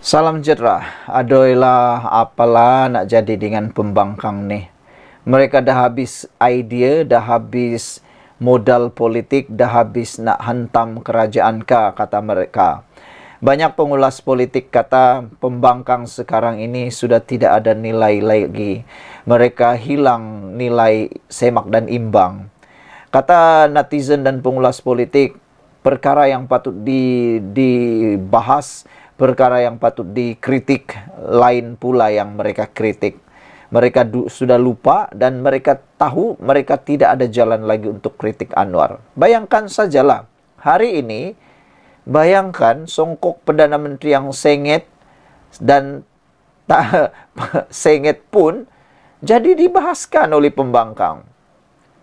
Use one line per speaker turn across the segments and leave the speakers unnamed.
Salam sejahtera. Adoilah apalah nak jadi dengan pembangkang ni. Mereka dah habis idea, dah habis modal politik, dah habis nak hantam kerajaan ka, kata mereka. Banyak pengulas politik kata pembangkang sekarang ini sudah tidak ada nilai lagi. Mereka hilang nilai semak dan imbang. Kata netizen dan pengulas politik, perkara yang patut dibahas, perkara yang patut dikritik, lain pula yang mereka kritik. Mereka sudah lupa dan mereka tahu mereka tidak ada jalan lagi untuk kritik Anwar. Bayangkan sajalah, hari ini, bayangkan songkok Perdana Menteri yang sengit dan tak sengit pun jadi dibahaskan oleh pembangkang.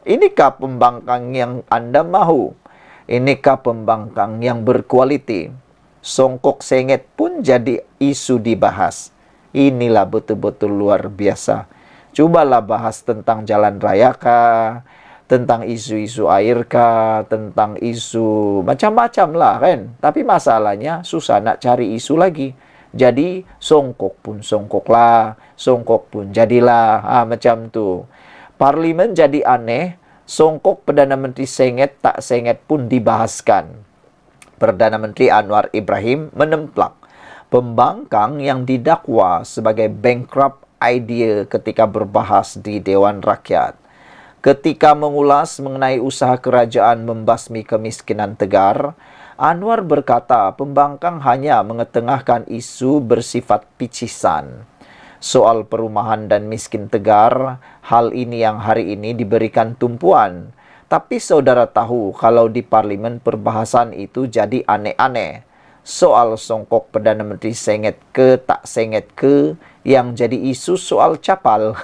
Inikah pembangkang yang anda mahu? Inikah pembangkang yang berkualiti? Songkok sengit pun jadi isu dibahas. Inilah betul-betul luar biasa. Cubalah bahas tentang jalan raya kah, tentang isu-isu air kah, tentang isu macam-macam lah kan. Tapi masalahnya susah nak cari isu lagi. Jadi songkok pun songkok lah, songkok pun jadilah. Macam tu. Parlimen jadi aneh, songkok Perdana Menteri sengit tak sengit pun dibahaskan. Perdana Menteri Anwar Ibrahim menempelak pembangkang yang didakwa sebagai bankrupt idea ketika berbahas di Dewan Rakyat. Ketika mengulas mengenai usaha kerajaan membasmi kemiskinan tegar, Anwar berkata pembangkang hanya mengetengahkan isu bersifat picisan. Soal perumahan dan miskin tegar, hal ini yang hari ini diberikan tumpuan. Tapi saudara tahu kalau di parlimen perbahasan itu jadi aneh-aneh. Soal songkok Perdana Menteri sengit ke tak sengit ke, yang jadi isu soal capal.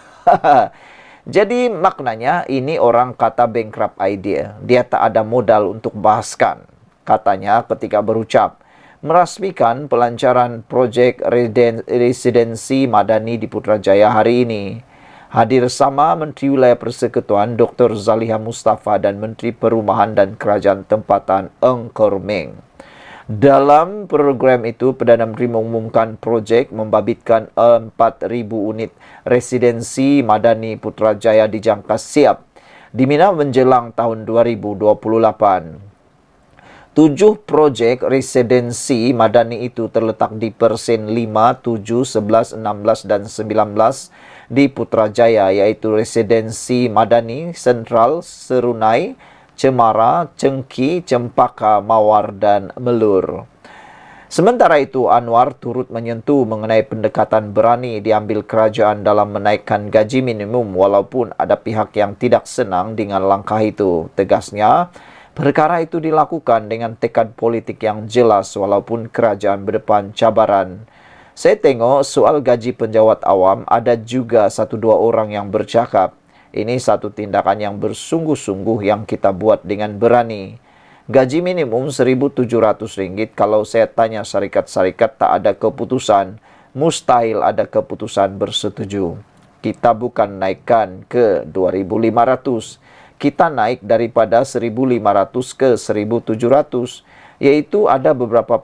Jadi maknanya ini orang kata bankrupt idea. Dia tak ada modal untuk bahaskan. Katanya ketika berucap merasmikan pelancaran projek residensi Madani di Putrajaya hari ini. Hadir sama Menteri Wilayah Persekutuan Dr. Zaliha Mustafa dan Menteri Perumahan dan Kerajaan Tempatan Eng Kormeng. Dalam program itu, Perdana Menteri mengumumkan projek membabitkan 4,000 unit residensi Madani Putrajaya dijangka siap di Mina menjelang tahun 2028. 7 projek residensi Madani itu terletak di Persen 5, 7, 11, 16 dan 19 di Putrajaya, yaitu residensi Madani Sentral, Serunai, Cemara, Cengki, Cempaka, Mawar dan Melur. Sementara itu, Anwar turut menyentuh mengenai pendekatan berani diambil kerajaan dalam menaikkan gaji minimum walaupun ada pihak yang tidak senang dengan langkah itu. Tegasnya, perkara itu dilakukan dengan tekad politik yang jelas walaupun kerajaan berdepan cabaran. Saya tengok soal gaji penjawat awam ada juga 1-2 orang yang bercakap. Ini satu tindakan yang bersungguh-sungguh yang kita buat dengan berani. Gaji minimum Rp1,700. Kalau saya tanya syarikat-syarikat tak ada keputusan. Mustahil ada keputusan bersetuju. Kita bukan naikkan ke 2,500. Kita naik daripada 1,500 ke 1,700, yaitu ada beberapa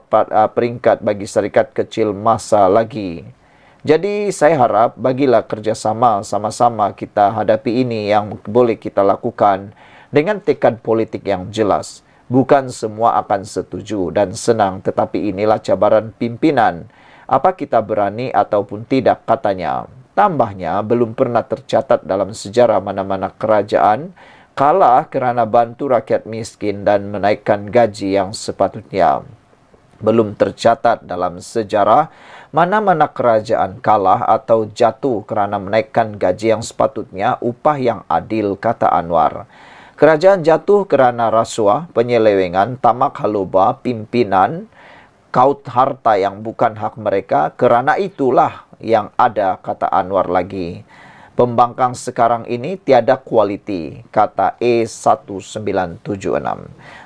peringkat bagi syarikat kecil masa lagi. Jadi saya harap bagilah kerjasama, sama-sama kita hadapi ini yang boleh kita lakukan dengan tekad politik yang jelas. Bukan semua akan setuju dan senang, tetapi inilah cabaran pimpinan. Apa kita berani ataupun tidak, katanya. Tambahnya, belum pernah tercatat dalam sejarah mana-mana kerajaan kalah kerana bantu rakyat miskin dan menaikkan gaji yang sepatutnya. Belum tercatat dalam sejarah mana-mana kerajaan kalah atau jatuh kerana menaikkan gaji yang sepatutnya, upah yang adil, kata Anwar. Kerajaan jatuh kerana rasuah, penyelewengan, tamak haluba, pimpinan, kaut harta yang bukan hak mereka. Kerana itulah yang ada, kata Anwar lagi. Pembangkang sekarang ini tiada kualiti, kata E1976.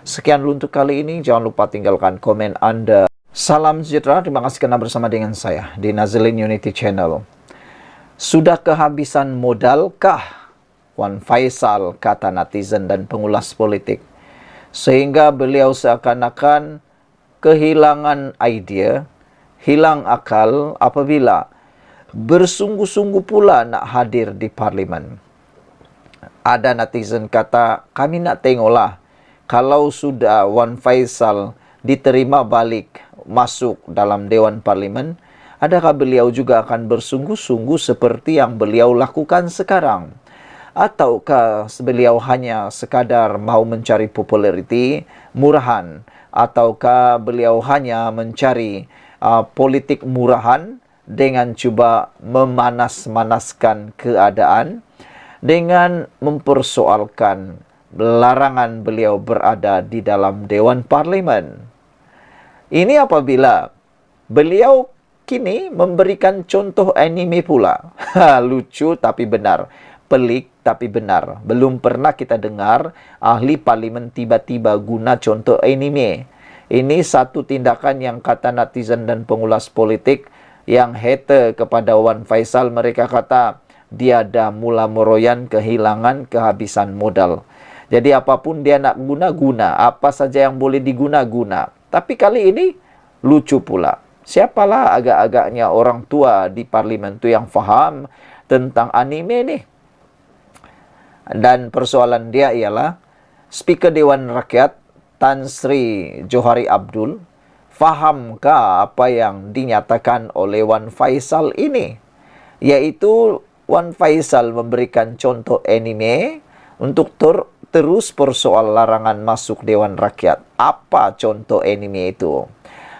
Sekian dulu untuk kali ini. Jangan lupa tinggalkan komen anda. Salam sejahtera. Terima kasih kerana bersama dengan saya di Nazilin Unity Channel. Sudah kehabisan modalkah Wan Faisal, kata netizen dan pengulas politik, sehingga beliau seakan-akan kehilangan idea, hilang akal apabila bersungguh-sungguh pula nak hadir di parlimen. Ada netizen kata, kami nak tengoklah kalau sudah Wan Faisal diterima balik masuk dalam Dewan Parlimen, adakah beliau juga akan bersungguh-sungguh seperti yang beliau lakukan sekarang? Ataukah beliau hanya sekadar mau mencari populariti murahan? Ataukah beliau hanya mencari politik murahan dengan cuba memanas-manaskan keadaan dengan mempersoalkan larangan beliau berada di dalam Dewan Parlimen. Ini apabila beliau kini memberikan contoh anime pula. Lucu tapi benar, pelik tapi benar. Belum pernah kita dengar ahli parlimen tiba-tiba guna contoh anime. Ini satu tindakan yang kata netizen dan pengulas politik yang hater kepada Wan Faisal, mereka kata dia dah mula meroyan, kehilangan, kehabisan modal. Jadi apapun dia nak guna-guna, apa saja yang boleh diguna-guna. Tapi kali ini lucu pula. Siapalah agak-agaknya orang tua di parlimen tu yang faham tentang anime ni? Dan persoalan dia ialah Speaker Dewan Rakyat Tan Sri Johari Abdul, fahamkah apa yang dinyatakan oleh Wan Faisal ini? Yaitu Wan Faisal memberikan contoh anime untuk terus persoal larangan masuk Dewan Rakyat. Apa contoh anime itu?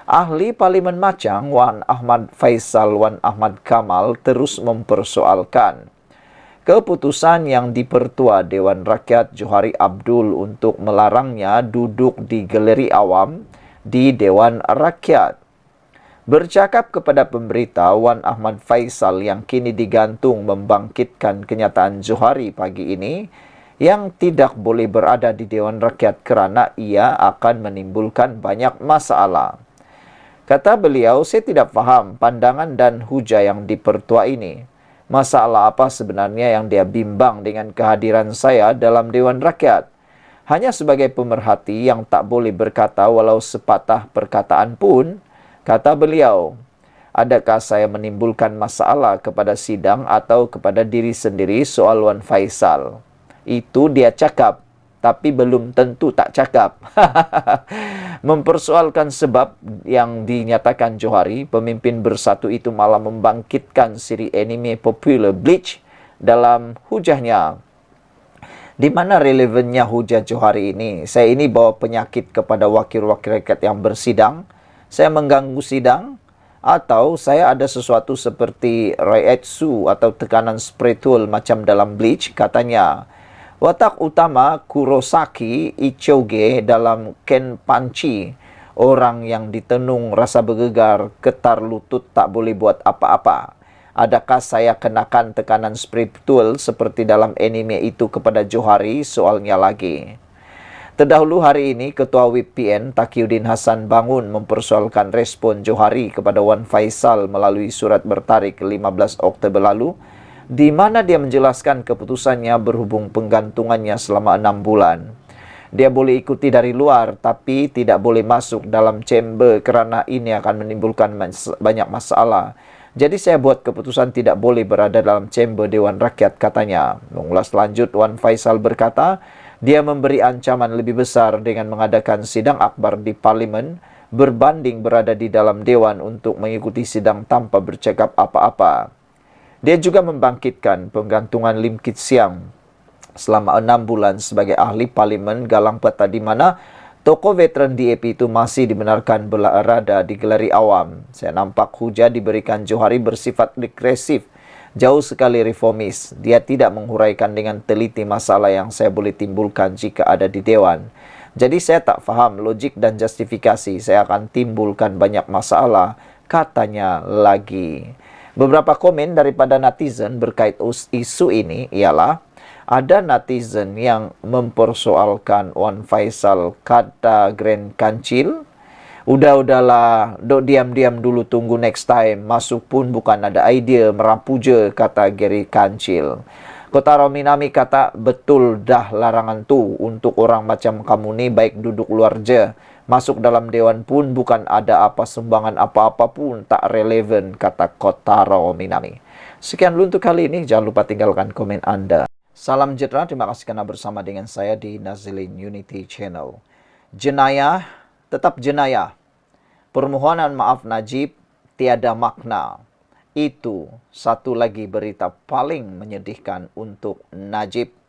Ahli Parlimen Machang Wan Ahmad Faisal Wan Ahmad Kamal terus mempersoalkan keputusan yang dipertua Dewan Rakyat Johari Abdul untuk melarangnya duduk di galeri awam di Dewan Rakyat. Bercakap kepada pemberita, Wan Ahmad Faisal yang kini digantung membangkitkan kenyataan Johari pagi ini yang tidak boleh berada di Dewan Rakyat kerana ia akan menimbulkan banyak masalah. Kata beliau, saya tidak faham pandangan dan hujah yang dipertua ini. Masalah apa sebenarnya yang dia bimbang dengan kehadiran saya dalam Dewan Rakyat? Hanya sebagai pemerhati yang tak boleh berkata walau sepatah perkataan pun, kata beliau, adakah saya menimbulkan masalah kepada sidang atau kepada diri sendiri soal Wan Faisal? Itu dia cakap, tapi belum tentu tak cakap. Mempersoalkan sebab yang dinyatakan Johari, pemimpin bersatu itu malah membangkitkan siri anime popular Bleach dalam hujahnya. Di mana relevannya hujah Johari ini? Saya ini bawa penyakit kepada wakil-wakil rakyat yang bersidang. Saya mengganggu sidang, atau saya ada sesuatu seperti reiatsu atau tekanan spiritual macam dalam Bleach. Katanya, watak utama Kurosaki Ichoge dalam Kenpanchi, orang yang ditenung rasa bergegar, getar lutut tak boleh buat apa-apa. Adakah saya kenakan tekanan spiritual seperti dalam anime itu kepada Johari? Soalnya lagi. Terdahulu hari ini, Ketua Whip PN Taqiyuddin Hasan Bangun mempersoalkan respon Johari kepada Wan Faisal melalui surat bertarik 15 Oktober lalu, di mana dia menjelaskan keputusannya berhubung penggantungannya selama 6 bulan. Dia boleh ikuti dari luar, tapi tidak boleh masuk dalam chamber kerana ini akan menimbulkan banyak masalah. Jadi saya buat keputusan tidak boleh berada dalam chamber Dewan Rakyat, katanya. Mengulas lanjut, Wan Faisal berkata, dia memberi ancaman lebih besar dengan mengadakan sidang akbar di parlimen berbanding berada di dalam dewan untuk mengikuti sidang tanpa bercakap apa-apa. Dia juga membangkitkan penggantungan Lim Kit Siang selama 6 bulan sebagai ahli parlimen Galang Peta, di mana tokoh veteran DAP itu masih dibenarkan berada di galeri awam. Saya nampak hujah diberikan Johari bersifat regresif, jauh sekali reformis. Dia tidak menghuraikan dengan teliti masalah yang saya boleh timbulkan jika ada di dewan. Jadi saya tak faham logik dan justifikasi. Saya akan timbulkan banyak masalah, katanya lagi. Beberapa komen daripada netizen berkait isu ini ialah ada netizen yang mempersoalkan Wan Faisal kata Grand Kancil. Udahlah, dok diam-diam dulu, tunggu next time. Masuk pun bukan ada idea, merapu je, kata Gary Kancil. Kotaro Minami kata, betul dah larangan tu untuk orang macam kamu ni baik duduk luar je. Masuk dalam dewan pun bukan ada apa sumbangan apa-apa pun, tak relevan, kata Kotaro Minami. Sekian dulu untuk kali ini, jangan lupa tinggalkan komen Anda. Salam sejahtera, terima kasih karena bersama dengan saya di Nazilin Unity Channel. Jenayah, tetap jenayah. Permohonan maaf Najib tiada makna. Itu satu lagi berita paling menyedihkan untuk Najib.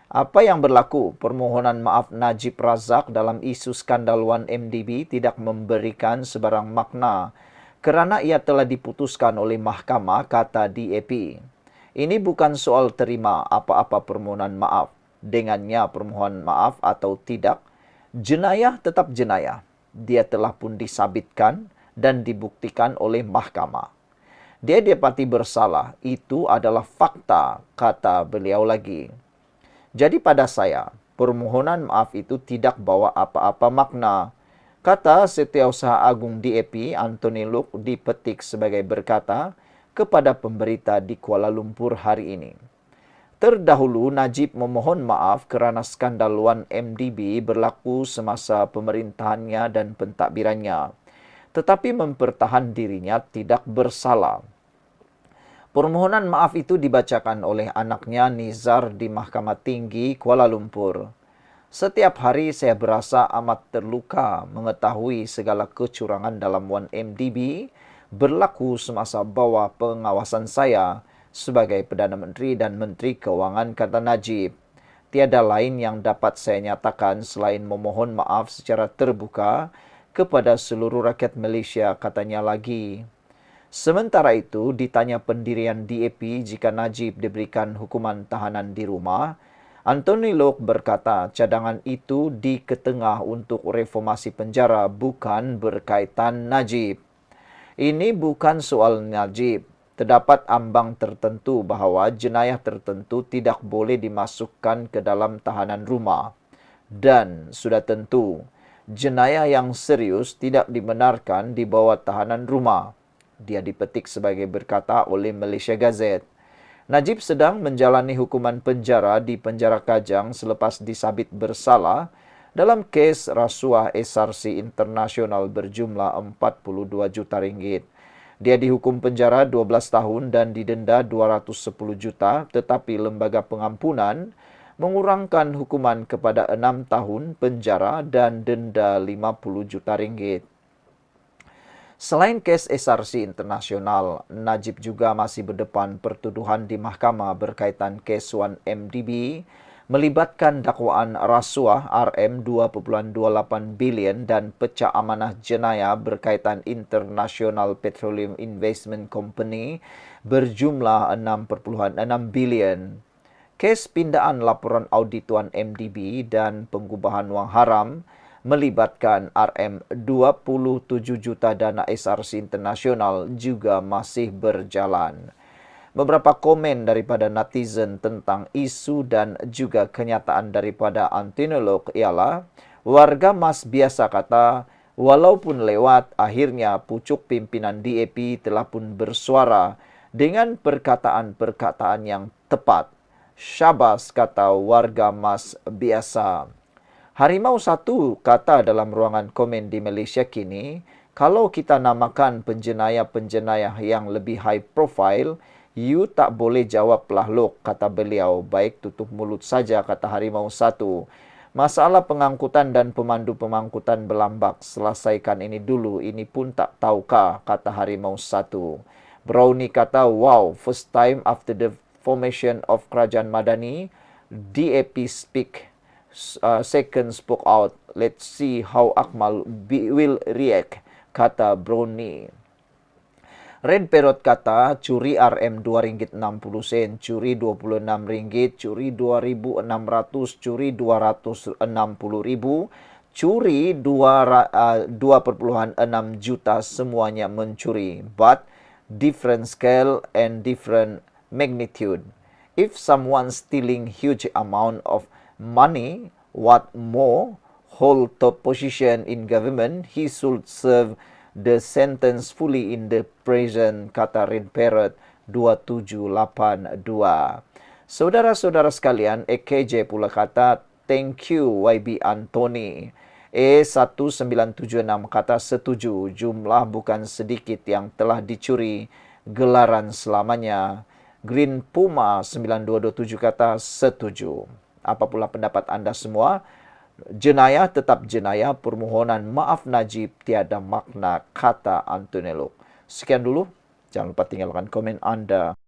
Apa yang berlaku? Permohonan maaf Najib Razak dalam isu skandal 1MDB tidak memberikan sebarang makna kerana ia telah diputuskan oleh mahkamah, kata DAP. Ini bukan soal terima apa-apa permohonan maaf. Dengannya permohonan maaf atau tidak, jenayah tetap jenayah. Dia telah pun disabitkan dan dibuktikan oleh mahkamah. Dia didapati bersalah, itu adalah fakta, kata beliau lagi. Jadi pada saya, permohonan maaf itu tidak bawa apa-apa makna. Kata Setiausaha Agung DAP, Anthony Loke, dipetik sebagai berkata kepada pemberita di Kuala Lumpur hari ini. Terdahulu, Najib memohon maaf kerana skandal 1MDB berlaku semasa pemerintahannya dan pentadbirannya. Tetapi mempertahan dirinya tidak bersalah. Permohonan maaf itu dibacakan oleh anaknya Nizar di Mahkamah Tinggi Kuala Lumpur. Setiap hari saya berasa amat terluka mengetahui segala kecurangan dalam 1MDB berlaku semasa bawah pengawasan saya sebagai Perdana Menteri dan Menteri Keuangan, kata Najib. Tiada lain yang dapat saya nyatakan selain memohon maaf secara terbuka kepada seluruh rakyat Malaysia, katanya lagi. Sementara itu, ditanya pendirian DAP jika Najib diberikan hukuman tahanan di rumah, Anthony Loke berkata cadangan itu diketengah untuk reformasi penjara, bukan berkaitan Najib. Ini bukan soal Najib. Terdapat ambang tertentu bahawa jenayah tertentu tidak boleh dimasukkan ke dalam tahanan rumah. Dan sudah tentu, jenayah yang serius tidak dibenarkan di bawah tahanan rumah. Dia dipetik sebagai berkata oleh Malaysia Gazette. Najib sedang menjalani hukuman penjara di penjara Kajang selepas disabit bersalah dalam kes rasuah SRC Internasional berjumlah 42 juta ringgit. Dia dihukum penjara 12 tahun dan didenda 210 juta, tetapi lembaga pengampunan mengurangkan hukuman kepada 6 tahun penjara dan denda 50 juta ringgit. Selain kes SRC Internasional, Najib juga masih berdepan pertuduhan di mahkamah berkaitan kes 1MDB melibatkan dakwaan rasuah RM2.28 bilion dan pecah amanah jenayah berkaitan International Petroleum Investment Company berjumlah 6.6 bilion. Kes pindaan laporan audit 1MDB dan pengubahan wang haram melibatkan RM27 juta dana SRC Internasional juga masih berjalan. Beberapa komen daripada netizen tentang isu dan juga kenyataan daripada Anthony Loke ialah, warga Mas biasa kata, walaupun lewat, akhirnya pucuk pimpinan DAP telah pun bersuara dengan perkataan-perkataan yang tepat. Syabas, kata warga Mas biasa. Harimau Satu kata dalam ruangan komen di Malaysia kini, kalau kita namakan penjenayah-penjenayah yang lebih high profile, you tak boleh jawab Loke, kata beliau. Baik tutup mulut saja, kata Harimau Satu. Masalah pengangkutan dan pemandu pemangkutan berlambak. Selesaikan ini dulu, ini pun tak tahukah, kata Harimau Satu. Brownie kata, wow, first time after the formation of Kerajaan Madani, DAP speak. Second spoke out. Let's see how Akmal will react, kata Brownie. Red Parrot kata curi RM RM2.60, curi RM26, curi RM2.600, curi RM260,000, curi 2.6 juta, semuanya mencuri. But different scale and different magnitude. If someone stealing huge amount of money, what more, hold top position in government, he should serve the sentence fully in the prison, kata Red Parrot 2782. Saudara-saudara sekalian, EKJ pula kata, thank you YB Anthony. E1976 kata setuju, jumlah bukan sedikit yang telah dicuri, gelaran selamanya. Green Puma 9227 kata setuju. Apa pula pendapat Anda semua? Jenayah tetap jenayah, permohonan maaf Najib tiada makna, kata Antonello. Sekian dulu, jangan lupa tinggalkan komen Anda.